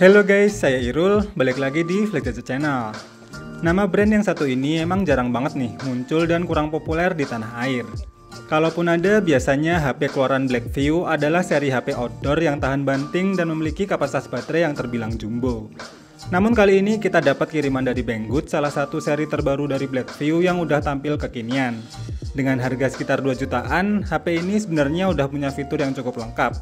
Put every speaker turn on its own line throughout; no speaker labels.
Halo guys, saya Irul, balik lagi di Flex Gadget Channel. Nama brand yang satu ini emang jarang banget nih muncul dan kurang populer di tanah air. Kalaupun ada, biasanya HP keluaran Blackview adalah seri HP outdoor yang tahan banting dan memiliki kapasitas baterai yang terbilang jumbo. Namun kali ini kita dapat kiriman dari Banggood, salah satu seri terbaru dari Blackview yang udah tampil kekinian. Dengan harga sekitar 2 jutaan, HP ini sebenarnya udah punya fitur yang cukup lengkap.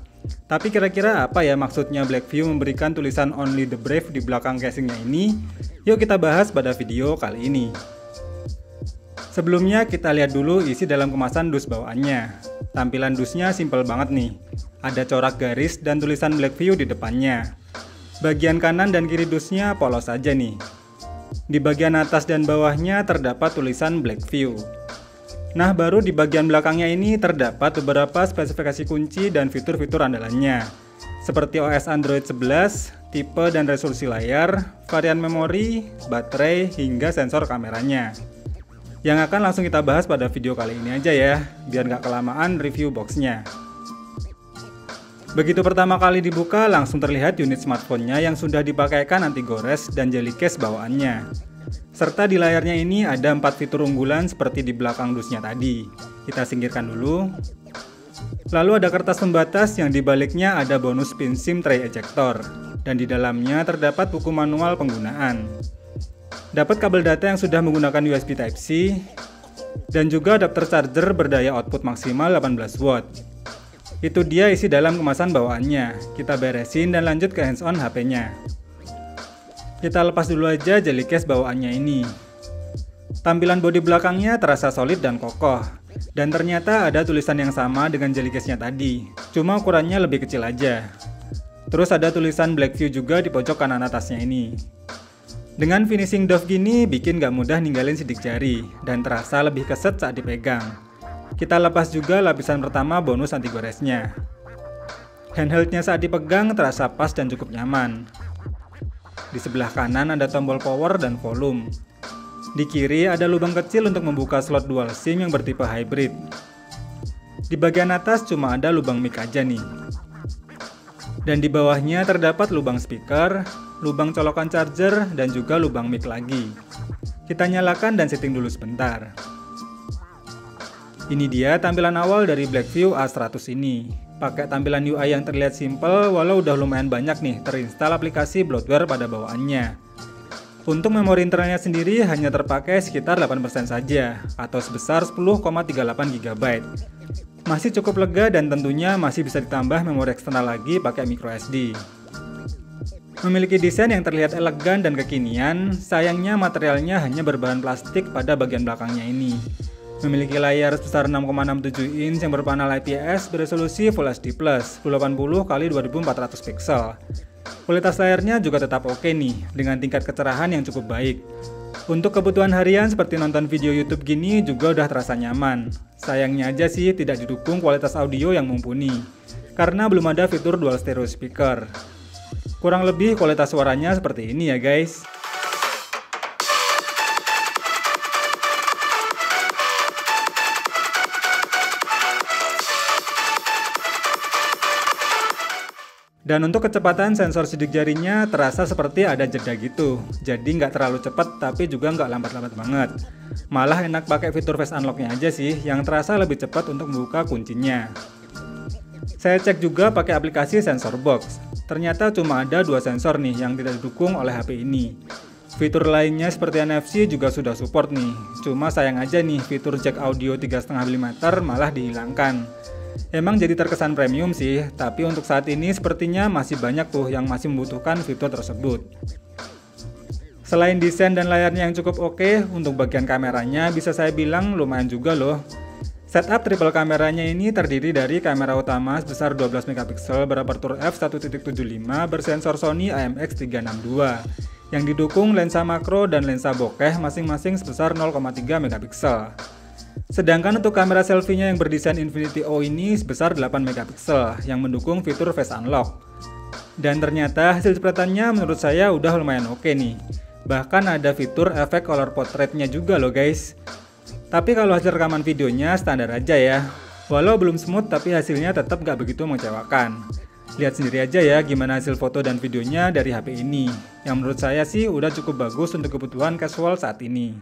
Tapi kira-kira apa ya maksudnya Blackview memberikan tulisan Only the Brave di belakang casingnya ini? Yuk kita bahas pada video kali ini. Sebelumnya kita lihat dulu isi dalam kemasan dus bawaannya. Tampilan dusnya simple banget nih. Ada corak garis dan tulisan Blackview di depannya. Bagian kanan dan kiri dusnya polos aja nih. Di bagian atas dan bawahnya terdapat tulisan Blackview. Nah, baru di bagian belakangnya ini terdapat beberapa spesifikasi kunci dan fitur-fitur andalannya, seperti OS Android 11, tipe dan resolusi layar, varian memori, baterai, hingga sensor kameranya. Yang akan langsung kita bahas pada video kali ini aja ya, biar nggak kelamaan review boxnya. Begitu pertama kali dibuka, langsung terlihat unit smartphone-nya yang sudah dipakaikan anti gores dan jelly case bawaannya. Serta di layarnya ini ada 4 fitur unggulan seperti di belakang dusnya tadi. Kita singkirkan dulu. Lalu ada kertas pembatas yang di baliknya ada bonus pin SIM tray ejector. Dan di dalamnya terdapat buku manual penggunaan. Dapat kabel data yang sudah menggunakan USB Type-C. Dan juga adapter charger berdaya output maksimal 18 watt. Itu dia isi dalam kemasan bawaannya. Kita beresin dan lanjut ke hands-on HP-nya. Kita lepas dulu aja jelly case bawaannya ini. Tampilan bodi belakangnya terasa solid dan kokoh. Dan ternyata ada tulisan yang sama dengan jelly case-nya tadi. Cuma ukurannya lebih kecil aja. Terus ada tulisan Blackview juga di pojok kanan atasnya ini. Dengan finishing doff gini bikin gak mudah ninggalin sidik jari. Dan terasa lebih keset saat dipegang. Kita lepas juga lapisan pertama bonus anti goresnya. Handheldnya saat dipegang terasa pas dan cukup nyaman. Di sebelah kanan ada tombol power dan volume. Di kiri ada lubang kecil untuk membuka slot dual SIM yang bertipe hybrid. Di bagian atas cuma ada lubang mic aja nih. Dan di bawahnya terdapat lubang speaker, lubang colokan charger, dan juga lubang mic lagi. Kita nyalakan dan setting dulu sebentar. Ini dia tampilan awal dari Blackview A100 ini. Pakai tampilan UI yang terlihat simple, walau udah lumayan banyak nih terinstall aplikasi bloatware pada bawaannya. Untuk memori internalnya sendiri hanya terpakai sekitar 8% saja, atau sebesar 10,38 GB. Masih cukup lega dan tentunya masih bisa ditambah memori eksternal lagi pakai microSD. Memiliki desain yang terlihat elegan dan kekinian, sayangnya materialnya hanya berbahan plastik pada bagian belakangnya ini. Memiliki layar sebesar 6,67 inch yang berpanel IPS beresolusi Full HD+, 1080x2400 pixel. Kualitas layarnya juga tetap oke nih, dengan tingkat kecerahan yang cukup baik. Untuk kebutuhan harian seperti nonton video YouTube gini juga udah terasa nyaman. Sayangnya aja sih tidak didukung kualitas audio yang mumpuni, karena belum ada fitur dual stereo speaker. Kurang lebih kualitas suaranya seperti ini ya guys. Dan untuk kecepatan sensor sidik jarinya terasa seperti ada jeda gitu. Jadi nggak terlalu cepat tapi juga nggak lambat-lambat banget. Malah enak pakai fitur face unlock-nya aja sih yang terasa lebih cepat untuk membuka kuncinya. Saya cek juga pakai aplikasi Sensor Box. Ternyata cuma ada 2 sensor nih yang tidak didukung oleh HP ini. Fitur lainnya seperti NFC juga sudah support nih. Cuma sayang aja nih fitur jack audio 3,5 mm malah dihilangkan. Emang jadi terkesan premium sih, tapi untuk saat ini sepertinya masih banyak tuh yang masih membutuhkan fitur tersebut. Selain desain dan layarnya yang cukup oke, untuk bagian kameranya bisa saya bilang lumayan juga loh. Setup triple kameranya ini terdiri dari kamera utama sebesar 12 MP berapertur f1.75 bersensor Sony IMX362 yang didukung lensa makro dan lensa bokeh masing-masing sebesar 0,3 MP. Sedangkan untuk kamera selfie-nya yang berdesain Infinity O ini sebesar 8 MP yang mendukung fitur Face Unlock. Dan ternyata hasil cepretannya menurut saya udah lumayan oke nih. Bahkan ada fitur efek color portrait-nya juga loh guys. Tapi kalau hasil rekaman videonya standar aja ya. Walau belum smooth tapi hasilnya tetap gak begitu mengecewakan. Lihat sendiri aja ya gimana hasil foto dan videonya dari HP ini. Yang menurut saya sih udah cukup bagus untuk kebutuhan casual saat ini.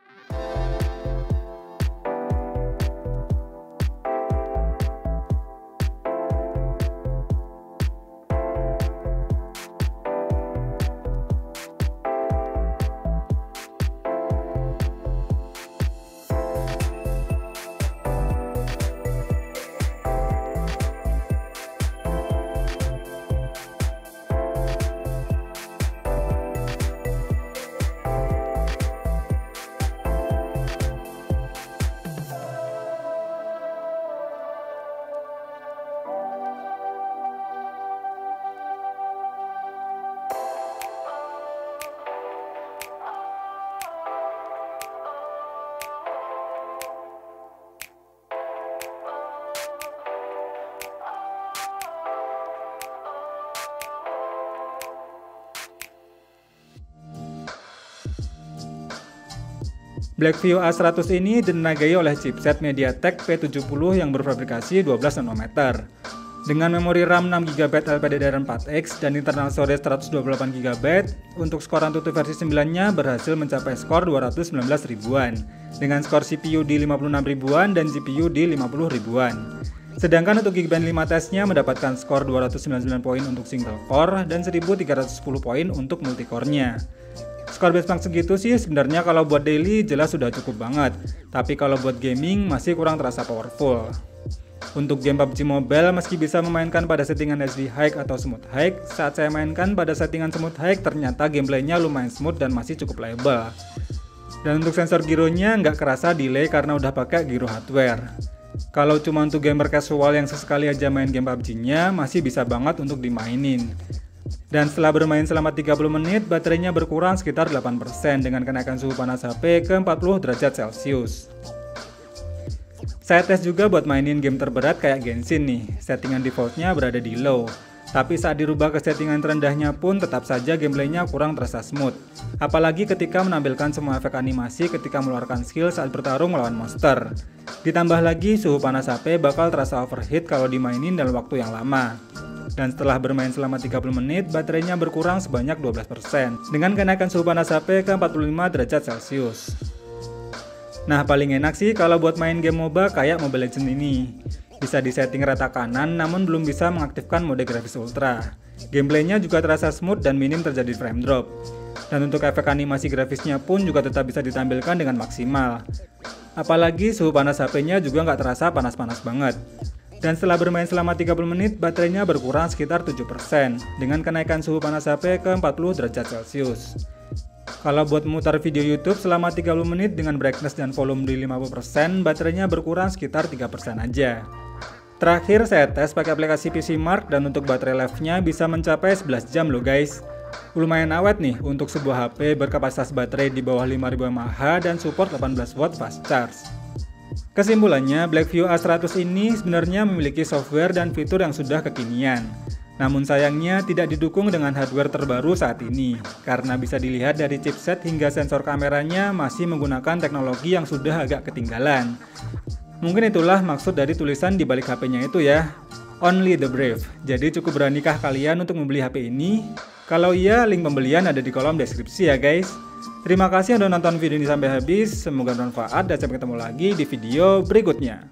Blackview A100 ini ditenagai oleh chipset MediaTek P70 yang berfabrikasi 12 nanometer. Dengan memori RAM 6GB LPDDR4X dan internal storage 128GB, untuk skor AnTuTu versi 9-nya berhasil mencapai skor 219 ribuan, dengan skor CPU di 56 ribuan dan GPU di 50 ribuan. Sedangkan untuk Geekbench 5 tesnya mendapatkan skor 299 poin untuk single core dan 1310 poin untuk multicore-nya. Skor benchmark segitu sih sebenarnya kalau buat daily jelas sudah cukup banget, tapi kalau buat gaming masih kurang terasa powerful. Untuk game PUBG Mobile meski bisa memainkan pada settingan HD High atau Smooth High, saat saya mainkan pada settingan Smooth High ternyata gameplaynya lumayan smooth dan masih cukup playable. Dan untuk sensor gironya nggak kerasa delay karena udah pakai giro hardware. Kalau cuma untuk gamer casual yang sesekali aja main game PUBG-nya masih bisa banget untuk dimainin. Dan setelah bermain selama 30 menit, baterainya berkurang sekitar 8% dengan kenaikan suhu panas HP ke 40 derajat Celcius. Saya tes juga buat mainin game terberat kayak Genshin nih, settingan defaultnya berada di low. Tapi saat dirubah ke settingan terendahnya pun tetap saja gameplaynya kurang terasa smooth. Apalagi ketika menampilkan semua efek animasi ketika mengeluarkan skill saat bertarung melawan monster. Ditambah lagi suhu panas HP bakal terasa overheat kalau dimainin dalam waktu yang lama. Dan setelah bermain selama 30 menit, baterainya berkurang sebanyak 12% dengan kenaikan suhu panas HP ke 45 derajat Celcius. Nah, paling enak sih kalau buat main game MOBA kayak Mobile Legends ini. Bisa disetting rata kanan namun belum bisa mengaktifkan mode grafis ultra. Gameplaynya juga terasa smooth dan minim terjadi frame drop. Dan untuk efek animasi grafisnya pun juga tetap bisa ditampilkan dengan maksimal. Apalagi suhu panas HP-nya juga nggak terasa panas-panas banget. Dan setelah bermain selama 30 menit, baterainya berkurang sekitar 7% dengan kenaikan suhu panas HP ke 40 derajat Celcius. Kalau buat memutar video YouTube selama 30 menit dengan brightness dan volume di 50%, baterainya berkurang sekitar 3% aja. Terakhir saya tes pakai aplikasi PCMark dan untuk baterai life-nya bisa mencapai 11 jam loh guys. Lumayan awet nih untuk sebuah HP berkapasitas baterai di bawah 5000 mAh dan support 18 watt fast charge. Kesimpulannya, Blackview A100 ini sebenarnya memiliki software dan fitur yang sudah kekinian. Namun sayangnya tidak didukung dengan hardware terbaru saat ini, karena bisa dilihat dari chipset hingga sensor kameranya masih menggunakan teknologi yang sudah agak ketinggalan. Mungkin itulah maksud dari tulisan di balik HP-nya itu ya, Only the Brave. Jadi cukup beranikah kalian untuk membeli HP ini? Kalau iya, link pembelian ada di kolom deskripsi ya guys. Terima kasih sudah nonton video ini sampai habis, semoga bermanfaat dan sampai ketemu lagi di video berikutnya.